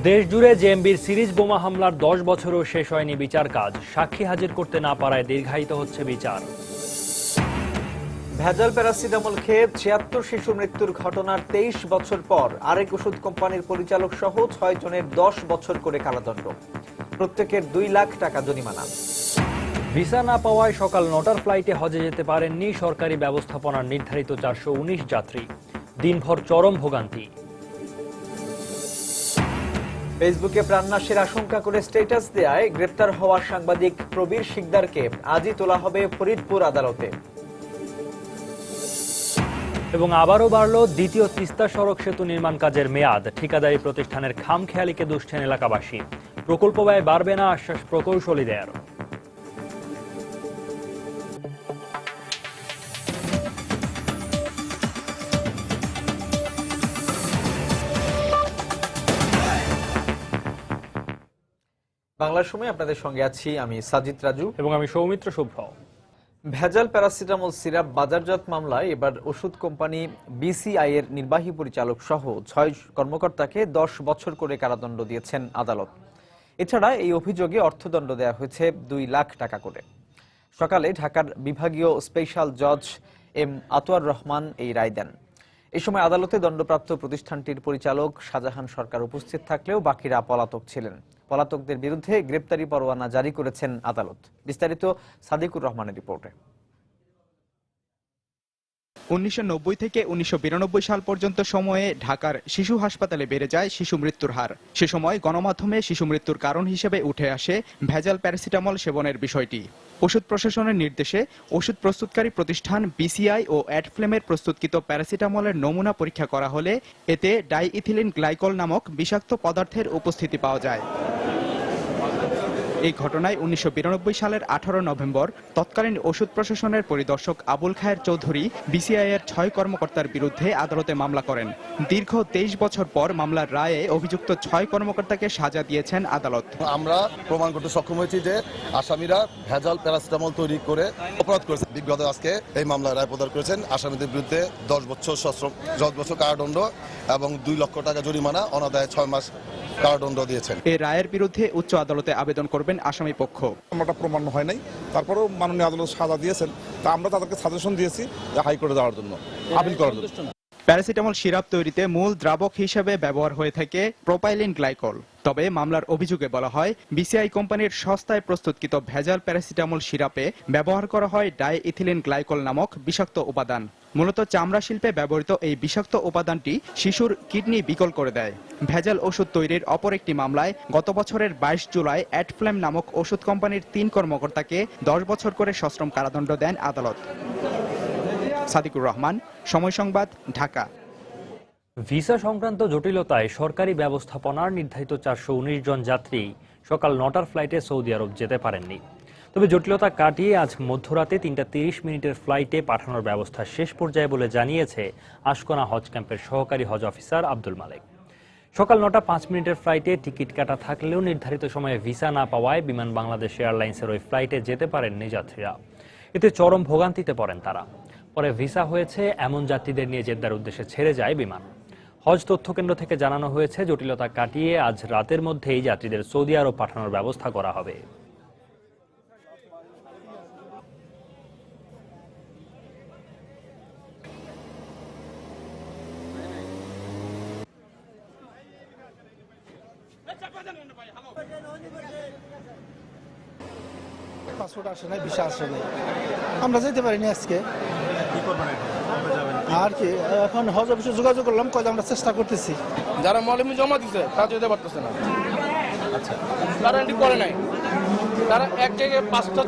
দেশজুড়ে জেএমবির সিরিজ বোমা হামলার 10 বছরও শেষ হয়নি বিচার কাজ। সাক্ষী হাজির করতে না পারায় দীর্ঘায়িত হচ্ছে বিচার। ভেজাল প্যারাসিটামল খেয়ে 76 শিশু মৃত্যুর ঘটনার 23 বছর পর আরেক ওষুধ কোম্পানির পরিচালক সহ 6 জনের 10 বছর করে কারাদণ্ড, প্রত্যেকের 2 লাখ টাকা জরিমানা। ভিসা না পাওয়ায় সকাল 9টার ফ্লাইটে হজে যেতে পারেননি সরকারি ব্যবস্থাপনার নির্ধারিত 419 যাত্রী। দিনভর চরম ভোগান্তি। ফেসবুকে প্রাণনাশের আশঙ্কা করে স্ট্যাটাস দেয়ায় গ্রেপ্তার হওয়া সাংবাদিক প্রবীর শিকদারকে আজই তোলা হবে ফরিদপুর আদালতে। এবং আবারও বাড়ল দ্বিতীয় তিস্তা সড়ক সেতু নির্মাণ কাজের মেয়াদ। ঠিকাদারি প্রতিষ্ঠানের খামখেয়ালিকে দুষছেন এলাকাবাসী। প্রকল্প ব্যয় বাড়বে না আশ্বাস প্রকৌশলীদের। বাংলার সময় আপনাদের সঙ্গে আছি আমি সাজিদ রাজু এবং আমি সৌমিত্র শুভ্র। ভেজাল প্যারাসিটামল সিরাপ বাজারজাত মামলায় এবার ওষুধ কোম্পানি বিসিআই এর নির্বাহী পরিচালক সহ 6 কর্মকর্তাকে 10 বছর করে কারাদণ্ড দিয়েছেন আদালত। এছাড়া এই অভিযোগে অর্থদণ্ড দেওয়া হয়েছে 2 লাখ টাকা করে। সকালে ঢাকার বিভাগীয় স্পেশাল জজ এম আতোয়ার রহমান এই রায় দেন। এই সময় আদালতে দণ্ডপ্রাপ্ত প্রতিষ্ঠানটির পরিচালক শাহজাহান সরকার উপস্থিত থাকলেও বাকিরা পলাতক ছিলেন। পলাতকদের বিরুদ্ধে গ্রেপ্তারি পরোয়ানা জারি করেছেন আদালত। বিস্তারিত সাদিকুর রহমানের রিপোর্টে। 1990 থেকে 1992 সাল পর্যন্ত সময়ে ঢাকার শিশু হাসপাতালে বেড়ে যায় শিশু মৃত্যুর হার। সে সময় গণমাধ্যমে শিশু মৃত্যুর কারণ হিসেবে উঠে আসে ভেজাল প্যারাসিটামল সেবনের বিষয়টি। ওষুধ প্রশাসনের নির্দেশে ওষুধ প্রস্তুতকারী প্রতিষ্ঠান বিসিআই ও অ্যাডফ্লেমের প্রস্তুতকৃত প্যারাসিটামলের নমুনা পরীক্ষা করা হলে এতে ডাইইথিলিন গ্লাইকল নামক বিষাক্ত পদার্থের উপস্থিতি পাওয়া যায়। এই ঘটনায় 1992 সালের 18 নভেম্বর তৎকালীন ওষুধ প্রশাসনের পরিদর্শক আবুল খায়ের চৌধুরী বিসিআই এর 6 কর্মকর্তার বিরুদ্ধে আদালতে মামলা করেন। দীর্ঘ 23 বছর পর মামলার রায়ে অভিযুক্ত 6 কর্মকর্তাকে সাজা দিয়েছেন আদালত। আমরা প্রমাণ করতে সক্ষম হয়েছি যে আসামিরা ভেজাল প্যারাসিটামল তৈরি করে অপরাধ করেছে। বিগত আজকে এই মামলার রায় প্রদান করেছেন। আসামিদের বিরুদ্ধে 10 বছর কারাদণ্ড এবং 2 লক্ষ টাকা জরিমানা, অনাদায়ে 6 মাস কারাদণ্ড দিয়েছেন। এই রায়ের বিরুদ্ধে উচ্চ আদালতে আবেদন করবেন আসামি পক্ষ। মামলাটা প্রমাণ হয় নাই, তারপরেও মাননীয় আদালত সাজা দিয়েছেন, তা আমরা তাদেরকে সাজেশন দিয়েছি যে হাইকোর্টে যাওয়ার জন্য, আপিল করার জন্য। প্যারাসিটামল সিরাপ তৈরিতে মূল দ্রাবক হিসেবে ব্যবহার হয়ে থাকে প্রোপাইলিন গ্লাইকল। তবে মামলার অভিযোগে বলা হয় বিসিআই কোম্পানির সস্তায় প্রস্তুতকৃত ভেজাল প্যারাসিটামল সিরাপে ব্যবহার করা হয় ডাইইথিলিন গ্লাইকল নামক বিষাক্ত উপাদান। মূলত চামড়া শিল্পে ব্যবহৃত এই বিষাক্ত উপাদানটি শিশুর কিডনি বিকল করে দেয়। ভেজাল ওষুধ তৈরির অপর একটি মামলায় গত বছরের 22 জুলাই অ্যাডফ্লেম নামক ওষুধ কোম্পানির 3 কর্মকর্তাকে 10 বছর করে সশ্রম কারাদণ্ড দেন আদালত। সাদিকুর রহমান, সময় সংবাদ, ঢাকা। ভিসা সংক্রান্ত জটিলতায় সরকারি ব্যবস্থাপনার নির্ধারিত 419 জন যাত্রী সকাল 9টার ফ্লাইটে সৌদি আরব যেতে পারেননি। তবে জটিলতা কাটিয়ে আজ মধ্যরাতে 3:30 ফ্লাইটে পাঠানোর ব্যবস্থা শেষ পর্যায়ে বলে জানিয়েছে আশকোনা হজ ক্যাম্পের সহকারী হজ অফিসার আব্দুল মালেক। সকাল 9:05 ফ্লাইটে টিকিট কাটা থাকলেও নির্ধারিত সময়ে ভিসা না পাওয়ায় বিমান বাংলাদেশ এয়ারলাইন্সের ওই ফ্লাইটে যেতে পারেননি যাত্রীরা। এতে চরম ভোগান্তিতে পড়েন তারা। পরে ভিসা হয়েছে এমন যাত্রীদের নিয়ে জেদ্দার উদ্দেশ্যে ছেড়ে যায় বিমান। হজ তথ্য কেন্দ্র থেকে জানানো হয়েছে জটিলতা কাটিয়ে আজ রাতের মধ্যেই যাত্রীদের সৌদি আরব পাঠানোর ব্যবস্থা করা হবে। পাসপোর্ট আসে নাই, ভিসা আসে নাই, আমরা যেতে পারিনি আজকে। আর কি এখন হজ অফিসে যোগাযোগ করলাম, কয় আমরা চেষ্টা করতেছি। যারা মৌলবি জমা দিচ্ছে তারা যেতে পারতেছে না। আচ্ছা, তারা এন্ট্রি করে নাই। তারা এক জায়গায় 5টা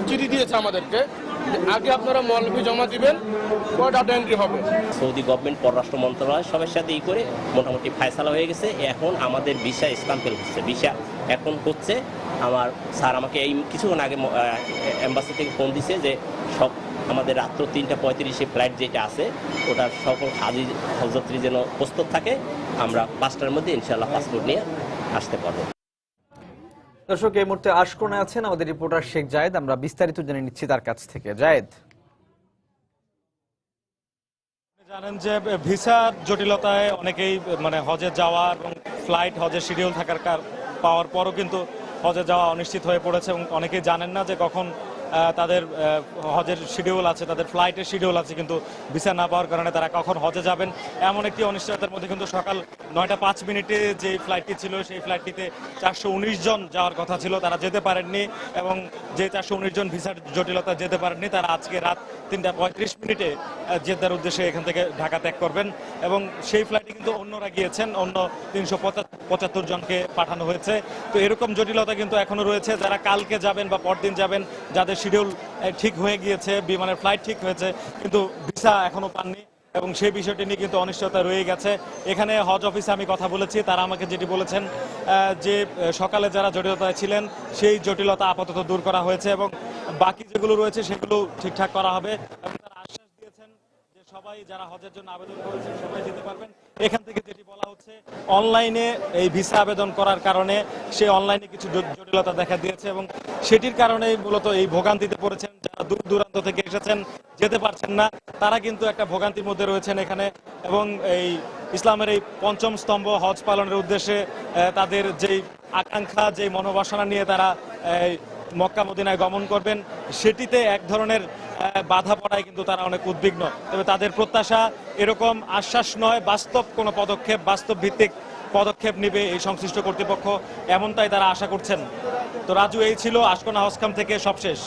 চিঠি দিয়েছে আমাদেরকে, আগে আপনারা মৌলবি জমা দিবেন, পরে ডাটা এন্ট্রি হবে। সৌদি গভর্নমেন্ট পররাষ্ট্র মন্ত্রণালয় সবার সাথে করে মোটামুটি ফায়সালা হয়ে গেছে। এখন আমাদের ভিসা স্ট্যাম্পেল হচ্ছে, ভিসা এখন হচ্ছে। আমার স্যার আমাকে এই কিছুক্ষণ আগে এম্বাসি থেকে ফোন দিছে যে সব আমাদের রাত্র 3:35 ফ্লাইট যেটা আছে ওটার সকল হাজি হজযাত্রী যেন প্রস্তুত থাকে। আমরা 5টার মধ্যে ইনশাআল্লাহ পাসপোর্ট নিয়ে আসতে পারবো। দর্শক, এই মুহূর্তে আশকোনায় আছেন আমাদের রিপোর্টার শেখ জায়েদ। আমরা বিস্তারিত জেনে নিচ্ছি তার কাছ থেকে। জায়েদ। জানেন যে ভিসার জটিলতায় অনেকেই মানে হজে যাওয়া এবং ফ্লাইট হজের শিডিউল থাকার পাওয়ার পরও কিন্তু হজে যাওয়া অনিশ্চিত হয়ে পড়েছে এবং অনেকেই জানেন না যে কখন তাদের হজের শিডিউল আছে, তাদের ফ্লাইটের শিডিউল আছে, কিন্তু ভিসা না পাওয়ার কারণে তারা কখন হজে যাবেন এমন একটি অনিশ্চয়তার মধ্যে কিন্তু সকাল 9টা 5 মিনিটে যে ফ্লাইটটি ছিল সেই ফ্লাইটটিতে 419 জন যাওয়ার কথা ছিল, তারা যেতে পারেননি এবং যে 419 জন ভিসার জটিলতা যেতে পারেননি তারা আজকে রাত 3টা 35 মিনিটে জেদ্দার উদ্দেশ্যে এখান থেকে ঢাকা ত্যাগ করবেন এবং সেই ফ্লাইটে কিন্তু অন্যরা গিয়েছেন, অন্য 375 জনকে পাঠানো হয়েছে। তো এরকম জটিলতা কিন্তু এখনো রয়েছে, যারা কালকে যাবেন বা পরদিন যাবেন, যাদের শিডিউল ঠিক হয়ে গিয়েছে, বিমানের ফ্লাইট ঠিক হয়েছে কিন্তু ভিসা এখনো পাননি এবং সেই বিষয়টি নিয়ে কিন্তু অনিশ্চয়তা রয়ে গেছে। এখানে হজ অফিসে আমি কথা বলেছি, তারা আমাকে যেটি বলেছেন যে সকালে যারা জটিলতায় ছিলেন সেই জটিলতা আপাতত দূর করা হয়েছে এবং বাকি যেগুলো রয়েছে সেগুলো ঠিকঠাক করা হবে এবং তারা আশ্বাস দিয়েছেন যে সবাই যারা হজের জন্য আবেদন করেছেন সবাই যেতে পারবেন। এখান থেকে যেটি বলা হচ্ছে অনলাইনে এই ভিসা আবেদন করার কারণে সেই অনলাইনে কিছু জটিলতা দেখা দিয়েছে এবং সেটির কারণেই মূলত এই ভোগান্তিতে পড়েছেন যারা দূর দূরান্ত থেকে এসেছেন, যেতে পারছেন না, তারা কিন্তু একটা ভোগান্তির মধ্যে রয়েছেন এখানে এবং এই ইসলামের এই পঞ্চম স্তম্ভ হজ পালনের উদ্দেশ্যে তাদের যেই আকাঙ্ক্ষা, যেই মনোবাসনা নিয়ে তারা মক্কা মদিনায় গমন করবেন সেটিতে এক ধরনের বাধা পড়ায় কিন্তু তারা অনেক উদ্বিগ্ন। তবে তাদের প্রত্যাশা এরকম আশ্বাস নয়, বাস্তব কোনো পদক্ষেপ, বাস্তব ভিত্তিক পদক্ষেপ নেবে এই সংশ্লিষ্ট কর্তৃপক্ষ, এমনটাই তারা আশা করছেন। তো রাজু, এই ছিল আশকোনা হজ ক্যাম্প থেকে সবশেষ।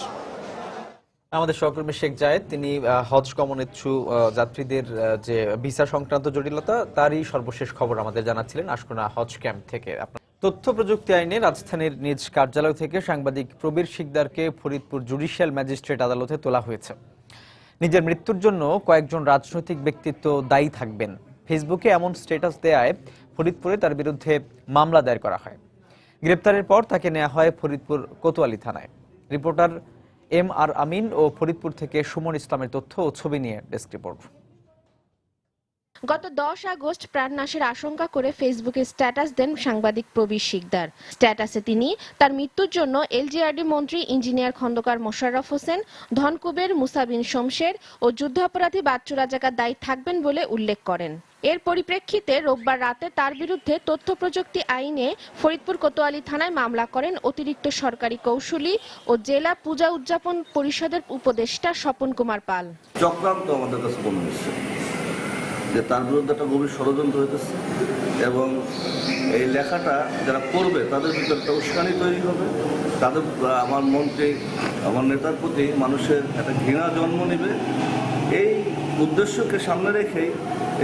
আমাদের সহকর্মী শেখ জায়েদ, তিনি হজ গমনেচ্ছু যাত্রীদের যে ভিসা সংক্রান্ত জটিলতা তারই সর্বশেষ খবর আমাদের জানাচ্ছিলেন আশকোনা হজ ক্যাম্প থেকে। তথ্য প্রযুক্তি আইনে রাজধানীর নিজ কার্যালয় থেকে সাংবাদিক প্রবীর শিকদারকে ফরিদপুর জুডিশিয়াল ম্যাজিস্ট্রেট আদালতে তোলা হয়েছে। নিজের মৃত্যুর জন্য কয়েকজন রাজনৈতিক ব্যক্তিত্ব দায়ী থাকবেন, ফেসবুকে এমন স্ট্যাটাস দেয়ায় ফরিদপুরে তার বিরুদ্ধে মামলা দায়ের করা হয়। গ্রেপ্তারের পর তাকে নেওয়া হয় ফরিদপুর কোতোয়ালি থানায়। রিপোর্টার MR আমিন ও ফরিদপুর থেকে সুমন ইসলামের তথ্য ও ছবি নিয়ে ডেস্ক রিপোর্ট। গত 10 আগস্ট প্রাণনাশের আশঙ্কা করে ফেসবুকে স্ট্যাটাস দেন সাংবাদিক প্রবীর শিকদার। স্ট্যাটাসে তিনি তার মৃত্যুর জন্য LGRD মন্ত্রী ইঞ্জিনিয়ার খন্দকার মোশাররফ হোসেন, ধনকুবের মুসা বিন শমশের ও যুদ্ধাপরাধী বাচ্চু রাজাকার দায়ী থাকবেন বলে উল্লেখ করেন। এর পরিপ্রেক্ষিতে রোববার রাতে তার বিরুদ্ধে তথ্য প্রযুক্তি আইনে ফরিদপুর কোতোয়ালি থানায় মামলা করেন অতিরিক্ত সরকারি কৌশলী ও জেলা পূজা উদযাপন পরিষদের উপদেষ্টা স্বপন কুমার পাল। চক্রান্ত আমাদের কাছে মনে হচ্ছে যে তার বিরুদ্ধে একটা গভীর ষড়যন্ত্র হইতেছে এবং এই লেখাটা যারা করবে তাদের ভিতরে একটা উস্কানি তৈরি হবে, তাদের আমার মন্ত্রী, আমার নেতার প্রতি মানুষের একটা ঘৃণা জন্ম নেবে। এই উদ্দেশ্যকে সামনে রেখেই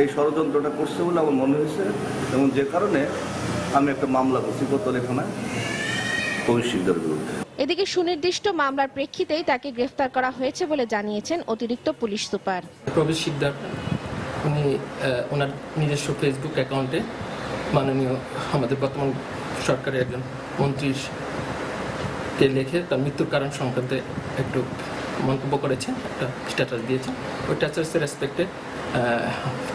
এই ষড়যন্ত্রটা করছে বলে আমার মনে হয়েছে এবং যে কারণে আমি একটা মামলা করছি কোতোয়ালি থানায় প্রবীর শিকদারের বিরুদ্ধে। এদিকে সুনির্দিষ্ট মামলার প্রেক্ষিতেই তাকে গ্রেফতার করা হয়েছে বলে জানিয়েছেন অতিরিক্ত পুলিশ সুপার। প্রবীর শিকদার উনি ওনার নিজস্ব ফেসবুক অ্যাকাউন্টে মাননীয় আমাদের বর্তমান সরকারের একজন মন্ত্রীকে লিখে তার মৃত্যুর কারণ সংক্রান্তে একটু মন্তব্য করেছেন, একটা স্ট্যাটাস দিয়েছেন। ওই স্ট্যাটাসের রেসপেক্টে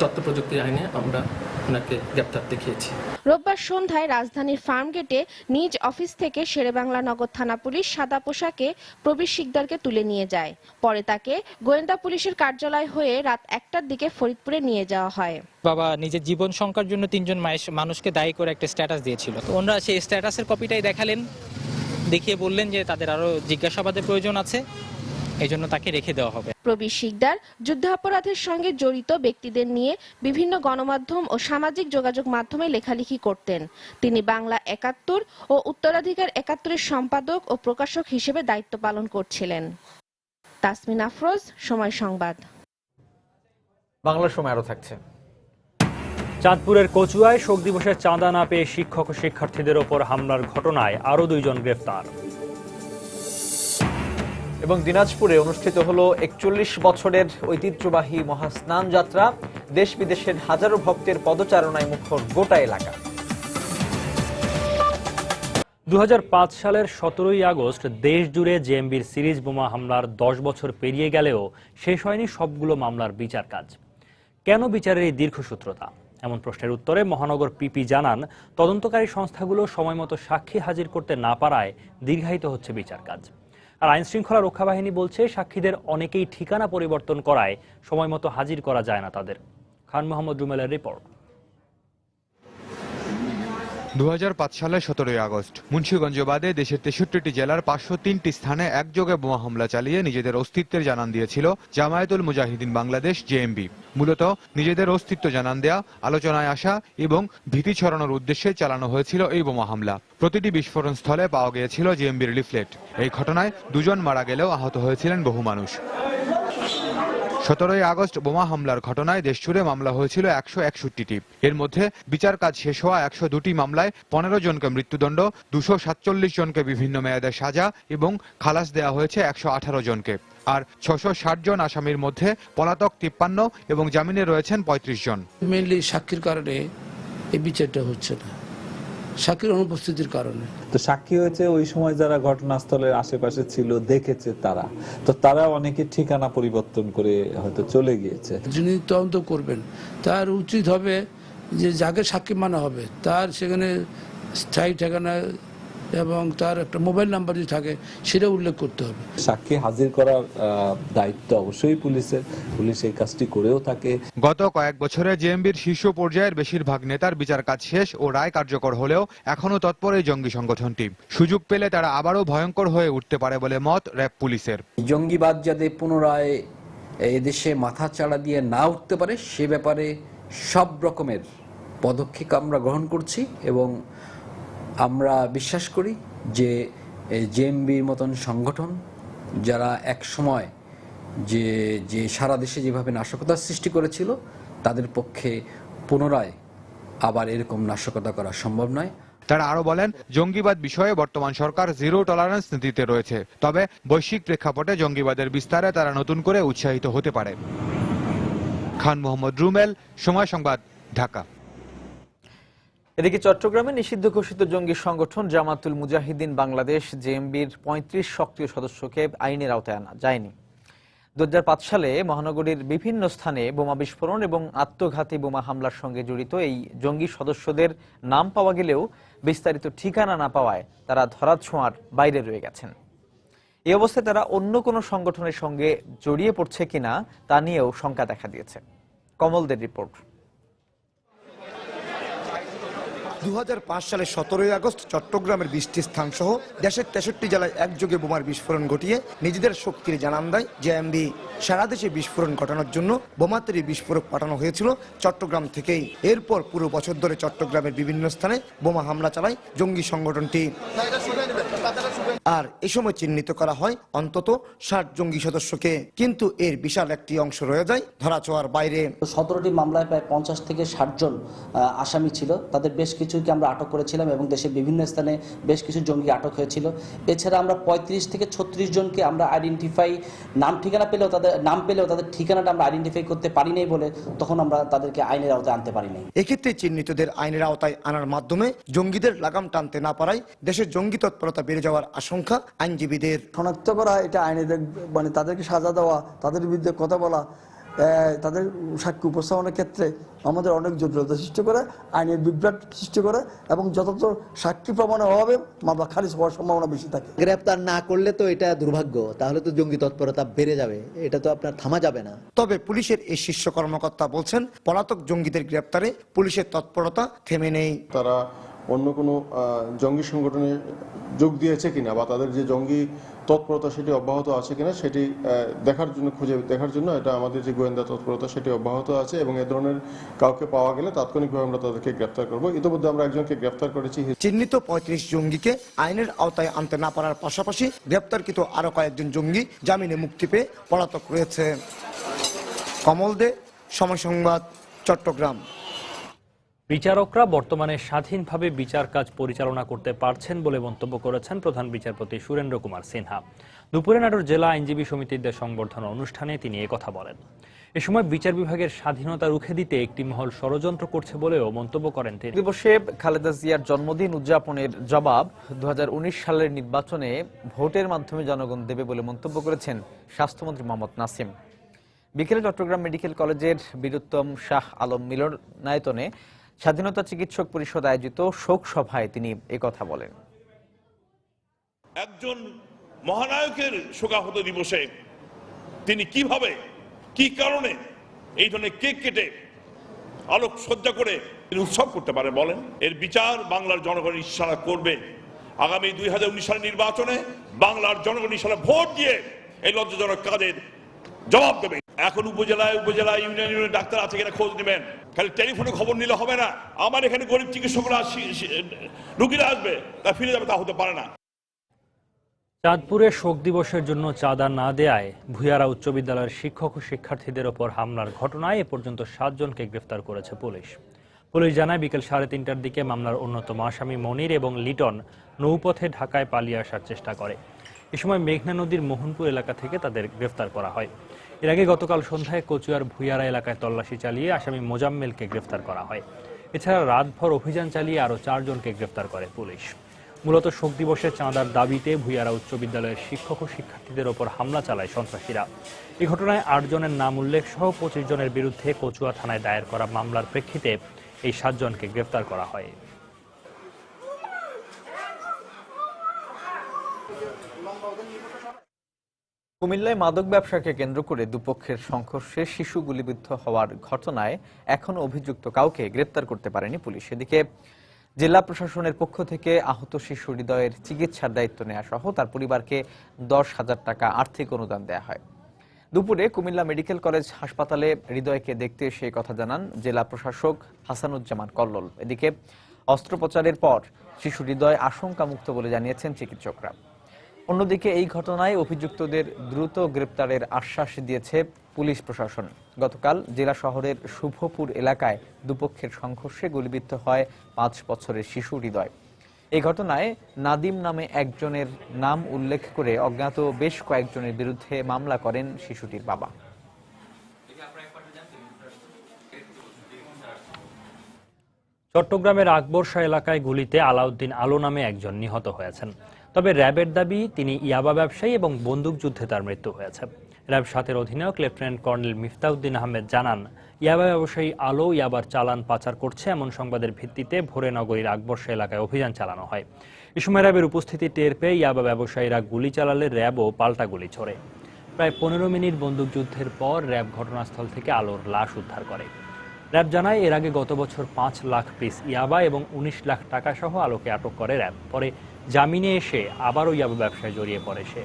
তথ্য প্রযুক্তি আইনে আমরা ওনাকে গ্রেপ্তার দেখিয়েছি। রোববার সন্ধ্যায় রাজধানীর ফার্মগেটে নিজ অফিস থেকে শেরেবাংলা নগর থানা পুলিশ সাদা পোশাকে প্রবীর শিকদারকে তুলে নিয়ে যায়। পরে তাকে গোয়েন্দা পুলিশের কার্যালয় হয়ে রাত 1টার দিকে ফরিদপুরে নিয়ে যাওয়া হয়। বাবা নিজের জীবন সংকটের জন্য 3 জন মানুষকে দায়ী করে একটা স্ট্যাটাস দিয়েছিল, তো ওনারা সেই স্ট্যাটাসের কপিটাই দেখালেন, দেখিয়ে বললেন যে তাদের আরো জিজ্ঞাসাবাদের প্রয়োজন আছে, এই জন্য তাকে রেখে দেওয়া হবে। প্রবীর শিকদার যুদ্ধাপরাধের সঙ্গে জড়িত ব্যক্তিদের নিয়ে বিভিন্ন গণমাধ্যম ও সামাজিক যোগাযোগ মাধ্যমে লেখালেখি করতেন। তিনি বাংলা 71 ও উত্তরাধিকার 71-এর সম্পাদক ও প্রকাশক হিসেবে দায়িত্ব পালন করছিলেন। তাসমিন আফরোজ, সময় সংবাদ। বাংলা সময় আরো থাকছে। চাঁদপুরের কচুয়ায় শোক দিবসের চাঁদা না পেয়ে শিক্ষক ও শিক্ষার্থীদের ওপর হামলার ঘটনায় আরো 2 জন গ্রেফতার। এবং দিনাজপুরে অনুষ্ঠিত হলো 41 বছরের ঐতিহ্যবাহী মহাস্নান যাত্রা। দেশ বিদেশের হাজারো ভক্তের পদচারণায় মুখর গোটা এলাকা। 2005 সালের 17ই আগস্ট দেশ জুড়ে জেএমবির সিরিজ বোমা হামলার 10 বছর পেরিয়ে গেলেও শেষ হয়নি সবগুলো মামলার বিচার কাজ। কেন বিচারের এই দীর্ঘসূত্রতা? এমন প্রশ্নের উত্তরে মহানগর পিপি জানান, তদন্তকারী সংস্থাগুলো সময়মতো সাক্ষী হাজির করতে না পারায় দীর্ঘায়িত হচ্ছে বিচার কাজ। আর আইনশৃঙ্খলা রক্ষা বাহিনী বলছে সাক্ষীদের অনেকেই ঠিকানা পরিবর্তন করায় সময় মতো হাজির করা যায় না তাদের। খান মোহাম্মদ রুমেলের রিপোর্ট। 2005 সালের 17 আগস্ট মুন্সিগঞ্জ বাদে দেশের 63টি জেলার 503টি স্থানে একযোগে বোমা হামলা চালিয়ে নিজেদের অস্তিত্বের জানান দিয়েছিল জামায়াতুল মুজাহিদিন বাংলাদেশ জেএমবি। মূলত নিজেদের অস্তিত্ব জানান দেয়া, আলোচনায় আসা এবং ভীতি ছড়ানোর উদ্দেশ্যে চালানো হয়েছিল এই বোমা হামলা। প্রতিটি বিস্ফোরণ স্থলে পাওয়া গিয়েছিল জেএমবির লিফলেট। এই ঘটনায় 2 জন মারা গেলেও আহত হয়েছিলেন বহু মানুষ। 17 আগস্ট বোমা হামলার ঘটনায় দেশজুড়ে মামলা হয়েছিল 161টি। এর মধ্যে বিচার কাজ শেষ হওয়া 102টি মামলায় 15 জনকে মৃত্যুদণ্ড, 247 জনকে বিভিন্ন মেয়াদে সাজা এবং খালাস দেওয়া হয়েছে 118 জনকে। আর 660 জন আসামির মধ্যে পলাতক 53 এবং জামিনে রয়েছেন 35 জন। মেইনলি সাক্ষীর কারণে এই বিচারটা হচ্ছে না, সাক্ষীর অনুপস্থিতির কারণে। তো সাক্ষী হয়েছে ওই সময় যারা ঘটনাস্থলের আশেপাশে ছিল, দেখেছে তারা, তো তারা অনেকে ঠিকানা পরিবর্তন করে হয়তো চলে গিয়েছে। যিনি তদন্ত করবেন তার উচিত হবে যে যাকে সাক্ষী মানা হবে তার সেখানে স্থায়ী ঠিকানা এবং তার একটা মোবাইল নাম্বার যদি থাকে সেটা উল্লেখ করতে হবে। সাক্ষী হাজির করার দায়িত্ব অবশ্যই পুলিশের, পুলিশ এই কাজটি করেও থাকে। গত কয়েক বছরে জেএমবির শীর্ষ পর্যায়ের বেশিরভাগ নেতার বিচার কাজ শেষ ও রায় কার্যকর হলেও এখনো তৎপর এই জঙ্গি সংগঠনটি। সুযোগ পেলে তারা আবারও ভয়ঙ্কর হয়ে উঠতে পারে বলে মত র‍্যাব পুলিশের। জঙ্গিবাদ যাতে পুনরায় এদেশে মাথা চাড়া দিয়ে না উঠতে পারে সে ব্যাপারে সব রকমের পদক্ষেপ আমরা গ্রহণ করছি এবং আমরা বিশ্বাস করি যে জেএমবির মতন সংগঠন যারা এক সময় যে সারা দেশে যেভাবে নাশকতার সৃষ্টি করেছিল তাদের পক্ষে পুনরায় আবার এরকম নাশকতা করা সম্ভব নয়। তারা আরো বলেন, জঙ্গিবাদ বিষয়ে বর্তমান সরকার জিরো টলারেন্স নীতিতে রয়েছে, তবে বৈশ্বিক প্রেক্ষাপটে জঙ্গিবাদের বিস্তারে তারা নতুন করে উৎসাহিত হতে পারে। খান মোহাম্মদ রুমেল, সময় সংবাদ, ঢাকা। এদিকে চট্টগ্রামে নিষিদ্ধ ঘোষিত জঙ্গি সংগঠন জামাতুল মুজাহিদিন বাংলাদেশ জেএমবির 35 সক্রিয় সদস্যকে আইনের আওতায় আনা যায়নি। 2005 সালে মহানগরীর বিভিন্ন স্থানে বোমা বিস্ফোরণ এবং আত্মঘাতী বোমা হামলার সঙ্গে জড়িত এই জঙ্গি সদস্যদের নাম পাওয়া গেলেও বিস্তারিত ঠিকানা না পাওয়ায় তারা ধরাছোঁয়ার বাইরে রয়ে গেছেন। এই অবস্থায় তারা অন্য কোনো সংগঠনের সঙ্গে জড়িয়ে পড়ছে কিনা তা নিয়েও শঙ্কা দেখা দিয়েছে। কমলদের রিপোর্ট। 2005 সালের 17 আগস্ট চট্টগ্রামের 20টি স্থান সহ দেশের 63 জেলায় একযোগে বোমার বিস্ফোরণ ঘটিয়ে নিজেদের শক্তির জানান দেয় জেএমবি। সারা দেশে বিস্ফোরণ ঘটানোর জন্য বোমা তৈরি বিস্ফোরক পাঠানো হয়েছিল চট্টগ্রাম থেকেই। এরপর পুরো বছর ধরে চট্টগ্রামের বিভিন্ন স্থানে বোমা হামলা চালায় জঙ্গি সংগঠনটি। আর এ সময় চিহ্নিত করা হয় অন্তত 60 জঙ্গি সদস্যকে, কিন্তু এর বিশাল একটি অংশ রয়ে যায় ধরাছোঁয়ার বাইরে। 17টি মামলায় প্রায় 50 থেকে 60 জন আসামি ছিল, তাদের বেশ কিছুকে আমরা আটক করেছিলাম এবং দেশের বিভিন্ন স্থানে বেশ কিছু জঙ্গি আটক হয়েছিল। এছাড়া আমরা 35 থেকে 36 জনকে আমরা আইডেন্টিফাই, নাম ঠিকানা পেলেও তাদের ঠিকানাটা আমরা আইডেন্টিফাই করতে পারি নাই বলে তখন আমরা তাদেরকে আইনের আওতায় আনতে পারি নাই। এক্ষেত্রে চিহ্নিতদের আইনের আওতায় আনার মাধ্যমে জঙ্গিদের লাগাম টানতে না পারায় দেশের জঙ্গি তৎপরতা বেড়ে যাওয়ার আশঙ্কা আইনজীবীদের। শনাক্ত করা, এটা আইনের মানে তাদেরকে সাজা দেওয়া, তাদের বিরুদ্ধে কথা বলা, তাদের সাক্ষী উপস্থাপনের ক্ষেত্রে আমাদের অনেক জটিলতা সৃষ্টি করে, আইনের বিভ্রাট সৃষ্টি করে এবং যথাযথ সাক্ষী প্রমাণের অভাবে মামলা খারিজ হওয়ার সম্ভাবনা বেশি থাকে। গ্রেপ্তার না করলে তো এটা দুর্ভাগ্য, তাহলে তো জঙ্গি তৎপরতা বেড়ে যাবে, এটা তো আপনার থামা যাবে না। তবে পুলিশের এই শীর্ষ কর্মকর্তা বলছেন, পলাতক জঙ্গিদের গ্রেপ্তারে পুলিশের তৎপরতা থেমে নেই। তারা অন্য কোনো জঙ্গি সংগঠনে যোগ দিয়েছে কিনা বা তাদের যে জঙ্গি তৎপরতা সেটি অব্যাহত আছে কিনা সেটি খুঁজে দেখার জন্য এটা আমাদের যে গোয়েন্দা তৎপরতা সেটি অব্যাহত আছে এবং এ ধরনের কাউকে পাওয়া গেলে তাৎক্ষণিকভাবে আমরা তাদেরকে গ্রেফতার করব। ইতিমধ্যে আমরা একজনকে গ্রেফতার করেছি। চিহ্নিত 35 জঙ্গিকে আইনের আওতায় আনতে না পারার পাশাপাশি গ্রেফতারকৃত আরো কয়েকজন জঙ্গি জামিনে মুক্তি পেয়ে পলাতক রয়েছে। কমল দে, সময় সংবাদ, চট্টগ্রাম। বিচারকরা বর্তমানে স্বাধীনভাবে বিচার কাজ পরিচালনা করতে পারছেন বলে মন্তব্য করেছেন প্রধান বিচারপতি সুরেন্দ্র কুমার সিনহা। দুপুরে নাটোর জেলা আইনজীবী সমিতির সংবর্ধনা অনুষ্ঠানে তিনি একথা বলেন। এ সময় বিচার বিভাগের স্বাধীনতা রুখে দিতে একটি মহল ষড়যন্ত্র করছে বলেও মন্তব্য করেন তিনি। দিবসে খালেদা জিয়ার জন্মদিন উদযাপনের জবাব 2019 সালের নির্বাচনে ভোটের মাধ্যমে জনগণ দেবে বলে মন্তব্য করেছেন স্বাস্থ্যমন্ত্রী মোহাম্মদ নাসিম। বিকেলে চট্টগ্রাম মেডিকেল কলেজের বীরুত্তম শাহ আলম মিলনায়তনে স্বাধীনতা চিকিৎসক পরিষদ আয়োজিত শোক সভায় তিনি একথা বলেন। একজন মহানায়কের শোকাহত দিবসে তিনি কিভাবে কি কারণে এই ধরনের কেক কেটে আলোক সজ্জা করে তিনি উৎসব করতে পারে বলেন? এর বিচার বাংলার জনগণ ইনশাআল্লাহ করবে। আগামী 2019 সালের নির্বাচনে বাংলার জনগণ ইনশাআল্লাহ ভোট দিয়ে এই লজ্জাজনক কাজের জবাব দেবে। এখন উপজেলায় ইউনিয়নে ডাক্তার আছে কিনা খোঁজ নেবেন। খালি টেলিফোনে খবর নিলে হবে না। আমার এখানে গরিব চিকিৎসকরা রুগীরা আসবে, তা ফিরে যাবে, তা হতে পারে না। চাঁদপুরে শোক দিবসের জন্য চাঁদা না দেয়ায় ভুইয়ারা উচ্চ বিদ্যালয়ের শিক্ষক ও শিক্ষার্থীদের ওপর হামলার ঘটনায় এ পর্যন্ত 7 জনকে গ্রেফতার করেছে পুলিশ। পুলিশ জানায় বিকেল 3:30টার দিকে মামলার অন্যতম আসামি মনির এবং লিটন নৌপথে ঢাকায় পালিয়ে আসার চেষ্টা করে। এ সময় মেঘনা নদীর মোহনপুর এলাকা থেকে তাদের গ্রেফতার করা হয়। এর আগে গতকাল সন্ধ্যায় কচুয়ার ভুইয়ারা এলাকায় তল্লাশি চালিয়ে আসামি মোজাম্মেলকে গ্রেফতার করা হয়। এছাড়া রাতভর অভিযান চালিয়ে আরও 4 জনকে গ্রেফতার করে পুলিশ। মূলত শোক দিবসে চাঁদার দাবিতে ভুইয়ারা উচ্চ বিদ্যালয়ের শিক্ষক ও শিক্ষার্থীদের ওপর হামলা চালায় সন্ত্রাসীরা। এই ঘটনায় 8 জনের নাম উল্লেখ সহ 25 জনের বিরুদ্ধে কচুয়া থানায় দায়ের করা মামলার প্রেক্ষিতে এই 7 জনকে গ্রেফতার করা হয়। কুমিল্লায় মাদক ব্যবসাকে কেন্দ্র করে দুপক্ষের সংঘর্ষে শিশু গুলিবিদ্ধ হওয়ার ঘটনায় এখনো অভিযুক্ত কাউকে গ্রেপ্তার করতে পারেনি পুলিশ। এদিকে জেলা প্রশাসনের পক্ষ থেকে আহত শিশু হৃদয়ের চিকিৎসার দায়িত্ব নেওয়া সহ তার পরিবারকে 10,000 টাকা আর্থিক অনুদান দেওয়া হয়। দুপুরে কুমিল্লা মেডিকেল কলেজ হাসপাতালে হৃদয়কে দেখতে এসে কথা জানান জেলা প্রশাসক হাসানুজ্জামান কল্লোল। এদিকে অস্ত্রোপচারের পর শিশু হৃদয় আশঙ্কামুক্ত বলে জানিয়েছেন চিকিৎসকরা। অন্যদিকে এই ঘটনায় অভিযুক্তদের দ্রুত গ্রেপ্তারের আশ্বাস দিয়েছে পুলিশ প্রশাসন। গতকাল জেলা শহরের শুভপুর এলাকায় দুপক্ষের সংঘর্ষে গুলিবিদ্ধ হয় 5 বছরের শিশু হৃদয়। এই ঘটনায় নাদিম নামে একজনের নাম উল্লেখ করে অজ্ঞাত বেশ কয়েকজনের বিরুদ্ধে মামলা করেন শিশুটির বাবা। চট্টগ্রামের আকবরশাহ এলাকায় গুলিতে আলাউদ্দিন আলো নামে একজন নিহত হয়েছেন। তবে র্যাবের দাবি তিনি ইয়াবা ব্যবসায়ী এবং বন্দুকযুদ্ধে তার মৃত্যু হয়েছে। র্যাব 7-এর অধিনায়ক লেফটেন্যান্ট কর্নেল মিফতাউদ্দিন আহমেদ জানান, ইয়াবা ব্যবসায়ী আলো ইয়াবার চালান পাচার করছে এমন সংবাদের ভিত্তিতে ভোরে নগরীর আকবরশাহ এলাকায় অভিযান চালানো হয়। এ সময় র্যাবের উপস্থিতি টের পেয়ে ইয়াবা ব্যবসায়ীরা গুলি চালালে র্যাবও পাল্টা গুলি ছোড়ে। প্রায় 15 মিনিট বন্দুকযুদ্ধের পর র্যাব ঘটনাস্থল থেকে আলোর লাশ উদ্ধার করে। র্যাব জানায় এর আগে গত বছর 5 লাখ পিস ইয়াবা এবং 19 লাখ টাকা সহ আলোকে আটক করে র্যাব। পরে জামিনে এসে আবারও ইয়াবা ব্যবসায় জড়িয়ে পড়ে সে।